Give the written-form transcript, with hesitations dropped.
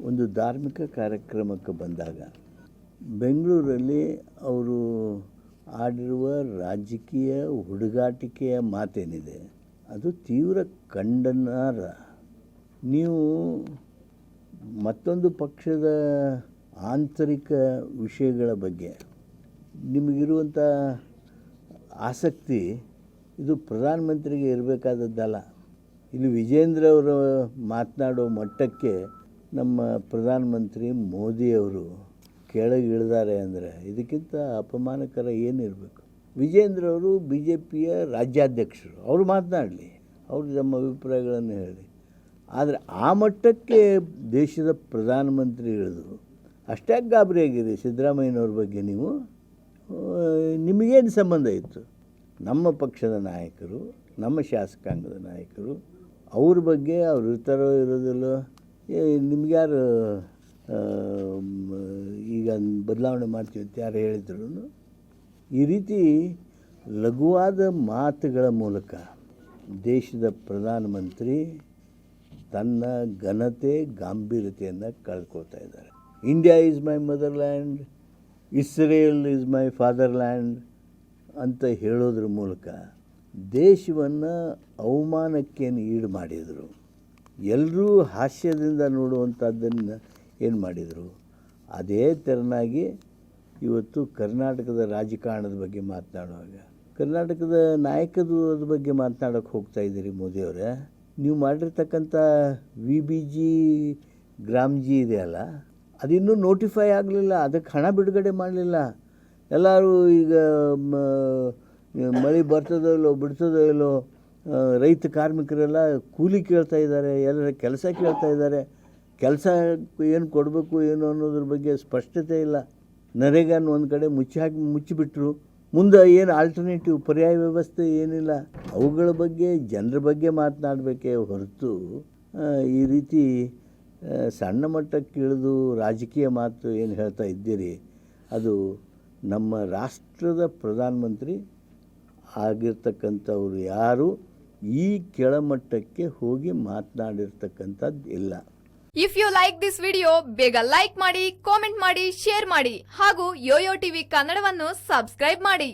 ಒಂದು ಧಾರ್ಮಿಕ ಕಾರ್ಯಕ್ರಮಕ್ಕೆ ಬಂದಾಗ ಬೆಂಗಳೂರಲ್ಲಿ ಅವರು ಆಡಿರುವ ರಾಜಕೀಯ ಹುಡುಗಾಟಿಕೆಯ ಮಾತೇನಿದೆ ಅದು ತೀವ್ರ ಖಂಡನಾರ್ಹ. ನೀವು ಮತ್ತೊಂದು ಪಕ್ಷದ ಆಂತರಿಕ ವಿಷಯಗಳ ಬಗ್ಗೆ ನಿಮಗಿರುವಂಥ ಆಸಕ್ತಿ ಇದು ಪ್ರಧಾನಮಂತ್ರಿಗೆ ಇರಬೇಕಾದದ್ದಲ್ಲ. ಇಲ್ಲಿ ವಿಜೇಂದ್ರ ಅವರು ಮಾತನಾಡೋ ಮಟ್ಟಕ್ಕೆ ನಮ್ಮ ಪ್ರಧಾನಮಂತ್ರಿ ಮೋದಿಯವರು ಕೆಳಗೆ ಇಳಿದಾರೆ ಅಂದರೆ ಇದಕ್ಕಿಂತ ಅಪಮಾನಕರ ಏನಿರಬೇಕು. ವಿಜೇಂದ್ರ ಅವರು ಬಿ ಜೆ ಪಿಯ ರಾಜ್ಯಾಧ್ಯಕ್ಷರು, ಅವರು ಮಾತನಾಡಲಿ, ಅವರು ನಮ್ಮ ಅಭಿಪ್ರಾಯಗಳನ್ನು ಹೇಳಿ. ಆದರೆ ಆ ಮಟ್ಟಕ್ಕೆ ದೇಶದ ಪ್ರಧಾನಮಂತ್ರಿ ಇಳಿದು ಅಷ್ಟಾಗಿ ಗಾಬರಿಯಾಗಿರಿ ಸಿದ್ದರಾಮಯ್ಯನವ್ರ ಬಗ್ಗೆ ನೀವು. ನಿಮಗೇನು ಸಂಬಂಧ ಇತ್ತು? ನಮ್ಮ ಪಕ್ಷದ ನಾಯಕರು, ನಮ್ಮ ಶಾಸಕಾಂಗದ ನಾಯಕರು, ಅವ್ರ ಬಗ್ಗೆ ಅವ್ರು ಇರ್ತಾರೋ ಇರೋದಿಲ್ಲೋ ನಿಮ್ಗ್ಯಾರು ಈಗ ಬದಲಾವಣೆ ಮಾಡ್ತೀವಿ ಅಂತ ಯಾರು ಹೇಳಿದ್ರು? ಈ ರೀತಿ ಲಘುವಾದ ಮಾತುಗಳ ಮೂಲಕ ದೇಶದ ಪ್ರಧಾನಮಂತ್ರಿ ತನ್ನ ಘನತೆ ಗಾಂಭೀರ್ಯತೆಯನ್ನು ಕಳ್ಕೊಳ್ತಾ ಇದ್ದಾರೆ. India is my motherland, Israel is my fatherland ಅಂತ ಹೇಳೋದ್ರ ಮೂಲಕ ದೇಶವನ್ನು ಅವಮಾನಕ್ಕೇನು ಈಡು ಮಾಡಿದರು. ಎಲ್ಲರೂ ಹಾಸ್ಯದಿಂದ ನೋಡುವಂಥದ್ದನ್ನು ಏನು ಮಾಡಿದರು, ಅದೇ ತೆರನಾಗಿ ಇವತ್ತು ಕರ್ನಾಟಕದ ರಾಜಕಾರಣದ ಬಗ್ಗೆ ಮಾತನಾಡುವಾಗ ಕರ್ನಾಟಕದ ನಾಯಕದ ಬಗ್ಗೆ ಮಾತನಾಡೋಕ್ಕೆ ಹೋಗ್ತಾ ಇದ್ದೀರಿ ಮೋದಿಯವರೇ. ನೀವು ಮಾಡಿರ್ತಕ್ಕಂಥ VBG ಗ್ರಾಮ್ಜಿ ಇದೆಯಲ್ಲ, ಅದಿನ್ನೂ ನೋಟಿಫೈ ಆಗಲಿಲ್ಲ, ಅದಕ್ಕೆ ಹಣ ಬಿಡುಗಡೆ ಮಾಡಲಿಲ್ಲ. ಎಲ್ಲರೂ ಈಗ ಮಳೆ ಬರ್ತದೋ ಇಲ್ಲೋ ಬಿಡ್ತದೋ ಇಲ್ಲೋ ರೈತ ಕಾರ್ಮಿಕರೆಲ್ಲ ಕೂಲಿ ಕೇಳ್ತಾ ಇದ್ದಾರೆ, ಎಲ್ಲರ ಕೆಲಸ ಕೇಳ್ತಾ ಇದ್ದಾರೆ. ಕೆಲಸ ಏನು ಕೊಡಬೇಕು ಏನು ಅನ್ನೋದ್ರ ಬಗ್ಗೆ ಸ್ಪಷ್ಟತೆ ಇಲ್ಲ. ನರೇಗಾನ ಒಂದು ಕಡೆ ಮುಚ್ಚಿಬಿಟ್ರು. ಮುಂದೆ ಏನು ಆಲ್ಟರ್ನೇಟಿವ್ ಪರ್ಯಾಯ ವ್ಯವಸ್ಥೆ ಏನಿಲ್ಲ. ಅವುಗಳ ಬಗ್ಗೆ ಜನರ ಬಗ್ಗೆ ಮಾತನಾಡಬೇಕೇ ಹೊರತು ಈ ರೀತಿ ಸಣ್ಣ ಮಟ್ಟಕ್ಕೆ ಇಳಿದು ರಾಜಕೀಯ ಮಾತು ಏನು ಹೇಳ್ತಾ ಇದ್ದೀರಿ, ಅದು ನಮ್ಮ ರಾಷ್ಟ್ರದ ಪ್ರಧಾನಮಂತ್ರಿ ಆಗಿರ್ತಕ್ಕಂಥವ್ರು ಯಾರು ಈ ಕೆಳಮಟ್ಟಕ್ಕೆ ಹೋಗಿ ಮಾತನಾಡಿರ್ತಕ್ಕಂಥದ್ದು ಇಲ್ಲ. If you like this video ಬೇಗ ಲೈಕ್ ಮಾಡಿ, ಕಾಮೆಂಟ್ ಮಾಡಿ, ಶೇರ್ ಮಾಡಿ ಹಾಗೂ ಯೋಯೋ ಟಿವಿ ಕನ್ನಡವನ್ನು ಸಬ್ಸ್ಕ್ರೈಬ್ ಮಾಡಿ.